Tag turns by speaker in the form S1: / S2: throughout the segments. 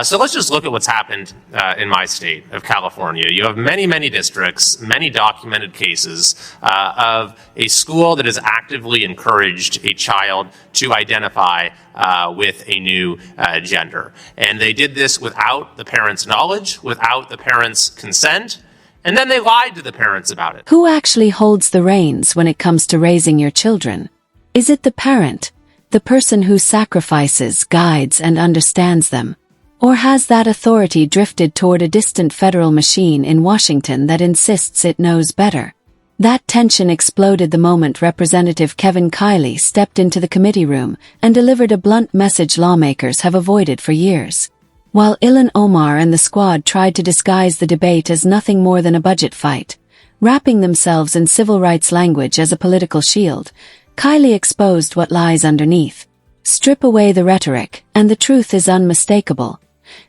S1: So let's just look at what's happened in my state of California. You have many, many districts, many documented cases of a school that has actively encouraged a child to identify with a new gender. And they did this without the parents' knowledge, without the parents' consent, and then they lied to the parents about it.
S2: Who actually holds the reins when it comes to raising your children? Is it the parent, the person who sacrifices, guides, and understands them? Or has that authority drifted toward a distant federal machine in Washington that insists it knows better? That tension exploded the moment Representative Kevin Kiley stepped into the committee room and delivered a blunt message lawmakers have avoided for years. While Ilhan Omar and the squad tried to disguise the debate as nothing more than a budget fight, wrapping themselves in civil rights language as a political shield, Kiley exposed what lies underneath. Strip away the rhetoric, and the truth is unmistakable.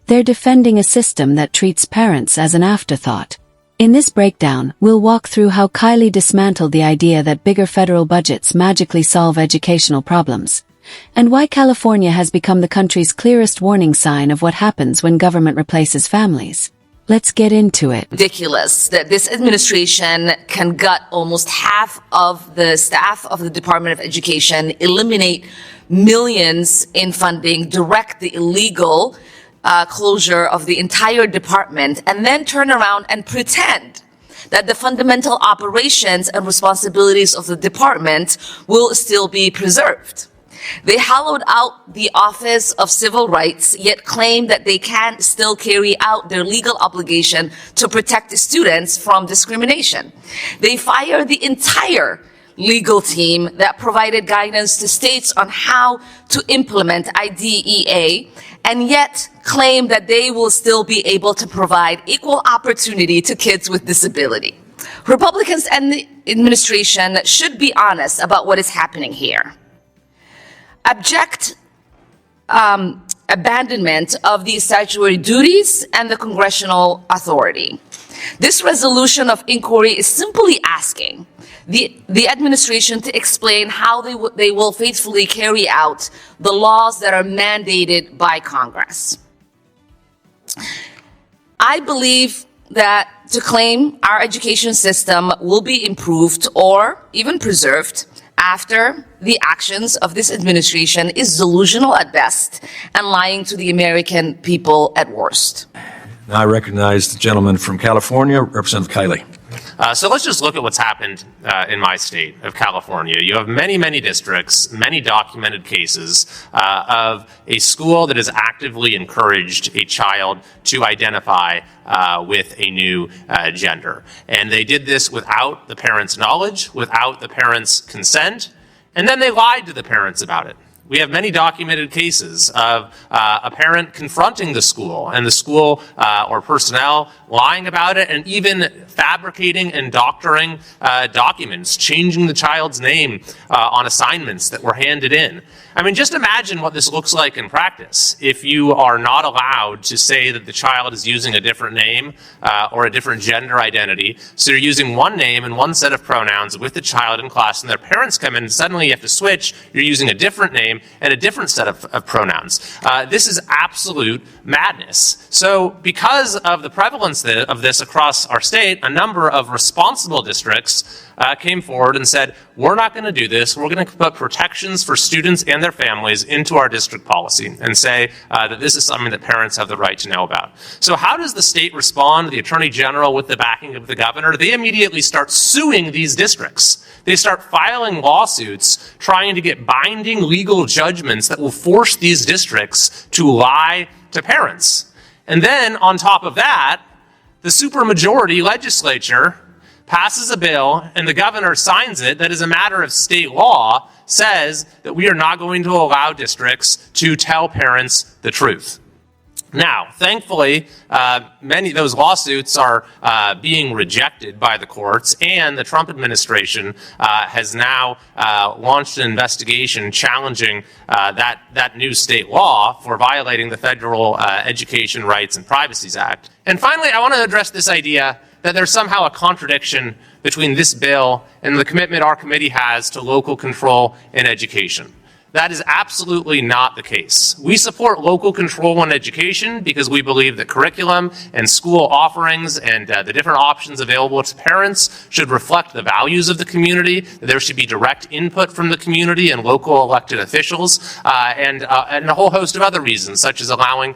S2: They're defending a system that treats parents as an afterthought. In this breakdown, we'll walk through how Kiley dismantled the idea that bigger federal budgets magically solve educational problems, and why California has become the country's clearest warning sign of what happens when government replaces families. Let's get into it.
S3: Ridiculous that this administration can gut almost half of the staff of the Department of Education, eliminate millions in funding, direct the illegal closure of the entire department, and then turn around and pretend that the fundamental operations and responsibilities of the department will still be preserved. They hollowed out the Office of Civil Rights, yet claim that they can still carry out their legal obligation to protect students from discrimination. They fired the entire legal team that provided guidance to states on how to implement IDEA, and yet claim that they will still be able to provide equal opportunity to kids with disability. Republicans and the administration should be honest about what is happening here. Abject abandonment of the statutory duties and the congressional authority. This resolution of inquiry is simply asking the administration to explain how they will faithfully carry out the laws that are mandated by Congress. I believe that to claim our education system will be improved or even preserved after the actions of this administration is delusional at best and lying to the American people at worst.
S4: Now I recognize the gentleman from California, Representative Kiley.
S1: So let's just look at what's happened in my state of California. You have many, many districts, many documented cases of a school that has actively encouraged a child to identify with a new gender. And they did this without the parents' knowledge, without the parents' consent, and then they lied to the parents about it. We have many documented cases of a parent confronting the school and the school or personnel lying about it and even fabricating and doctoring documents, changing the child's name on assignments that were handed in. I mean, just imagine what this looks like in practice. If you are not allowed to say that the child is using a different name or a different gender identity, so you're using one name and one set of pronouns with the child in class, and their parents come in and suddenly you have to switch, you're using a different name and a different set of pronouns. This is absolute madness. So because of the prevalence of this across our state, a number of responsible districts came forward and said, we're not going to do this. We're going to put protections for students and their families into our district policy and say that this is something that parents have the right to know about. So how does the state respond to the Attorney General with the backing of the governor? They immediately start suing these districts. They start filing lawsuits trying to get binding legal judgments that will force these districts to lie to parents. And then on top of that, the supermajority legislature passes a bill and the governor signs it that as a matter of state law says that we are not going to allow districts to tell parents the truth. Now, thankfully, many of those lawsuits are being rejected by the courts, and the Trump administration has now launched an investigation challenging that new state law for violating the Federal Education Rights and Privacy Act. And finally, I want to address this idea that there's somehow a contradiction between this bill and the commitment our committee has to local control in education. That is absolutely not the case. We support local control in education because we believe that curriculum and school offerings and the different options available to parents should reflect the values of the community, that there should be direct input from the community and local elected officials, and a whole host of other reasons, such as allowing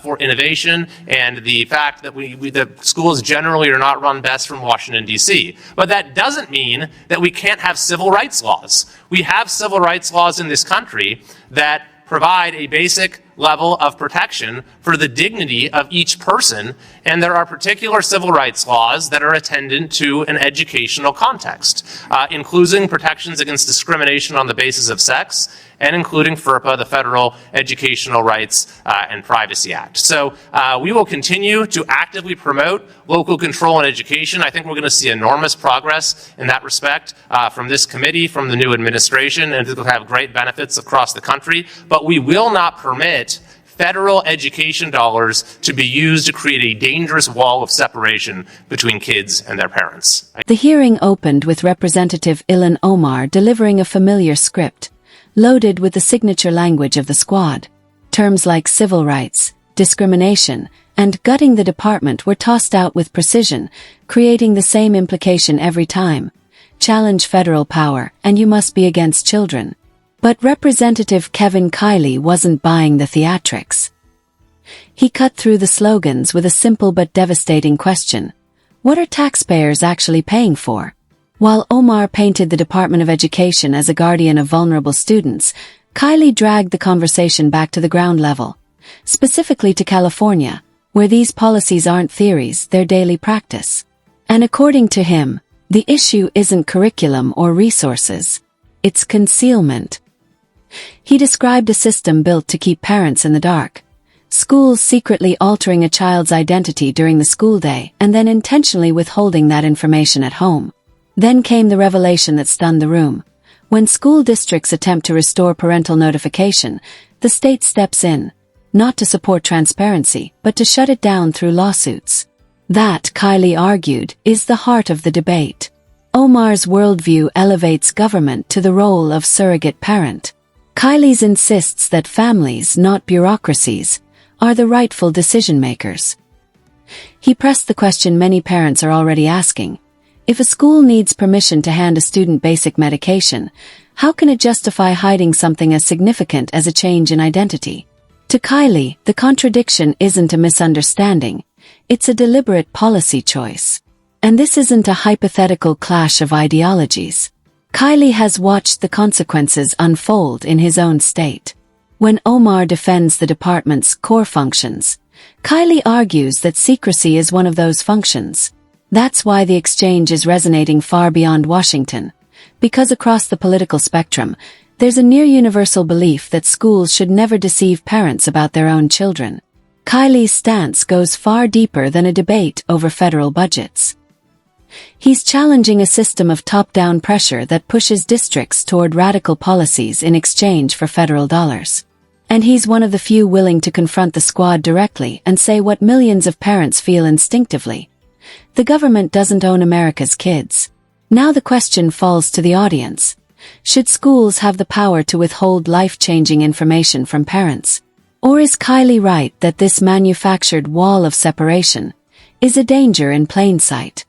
S1: for innovation and the fact that the schools generally are not run best from Washington, D.C. But that doesn't mean that we can't have civil rights laws. We have civil rights laws in this country that provide a basic level of protection for the dignity of each person, and there are particular civil rights laws that are attendant to an educational context, including protections against discrimination on the basis of sex, and including FERPA, the Federal Educational Rights and Privacy Act. So we will continue to actively promote local control in education. I think we're going to see enormous progress in that respect from this committee, from the new administration, and it will have great benefits across the country. But we will not permit federal education dollars to be used to create a dangerous wall of separation between kids and their parents.
S2: The hearing opened with Representative Ilhan Omar delivering a familiar script, loaded with the signature language of the squad. Terms like civil rights, discrimination, and gutting the department were tossed out with precision, creating the same implication every time. Challenge federal power, and you must be against children. But Representative Kevin Kiley wasn't buying the theatrics. He cut through the slogans with a simple but devastating question. What are taxpayers actually paying for? While Omar painted the Department of Education as a guardian of vulnerable students, Kiley dragged the conversation back to the ground level, specifically to California, where these policies aren't theories, they're daily practice. And according to him, the issue isn't curriculum or resources. It's concealment. He described a system built to keep parents in the dark. Schools secretly altering a child's identity during the school day and then intentionally withholding that information at home. Then came the revelation that stunned the room. When school districts attempt to restore parental notification, the state steps in, not to support transparency, but to shut it down through lawsuits. That, Kiley argued, is the heart of the debate. Omar's worldview elevates government to the role of surrogate parent. Kiley's insists that families, not bureaucracies, are the rightful decision-makers. He pressed the question many parents are already asking. If a school needs permission to hand a student basic medication, how can it justify hiding something as significant as a change in identity? To Kiley, the contradiction isn't a misunderstanding, it's a deliberate policy choice. And this isn't a hypothetical clash of ideologies. Kiley has watched the consequences unfold in his own state. When Omar defends the department's core functions, Kiley argues that secrecy is one of those functions. That's why the exchange is resonating far beyond Washington, because across the political spectrum, there's a near-universal belief that schools should never deceive parents about their own children. Kiley's stance goes far deeper than a debate over federal budgets. He's challenging a system of top-down pressure that pushes districts toward radical policies in exchange for federal dollars. And he's one of the few willing to confront the squad directly and say what millions of parents feel instinctively. The government doesn't own America's kids. Now the question falls to the audience. Should schools have the power to withhold life-changing information from parents? Or is Kiley right that this manufactured wall of separation is a danger in plain sight?